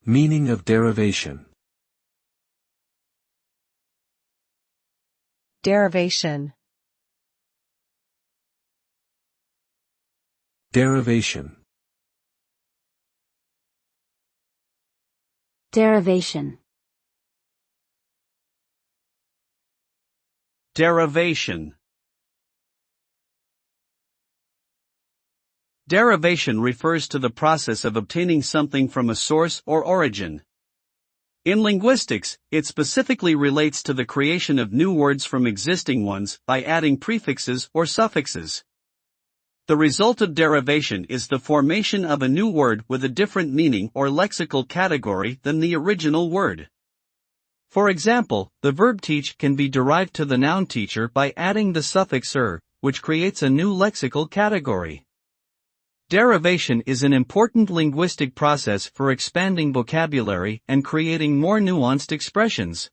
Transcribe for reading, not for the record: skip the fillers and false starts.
Meaning of derivation. Derivation. Derivation. Derivation. Derivation. Derivation refers to the process of obtaining something from a source or origin. In linguistics, it specifically relates to the creation of new words from existing ones by adding prefixes or suffixes. The result of derivation is the formation of a new word with a different meaning or lexical category than the original word. For example, the verb teach can be derived to the noun teacher by adding the suffix er, which creates a new lexical category. Derivation is an important linguistic process for expanding vocabulary and creating more nuanced expressions.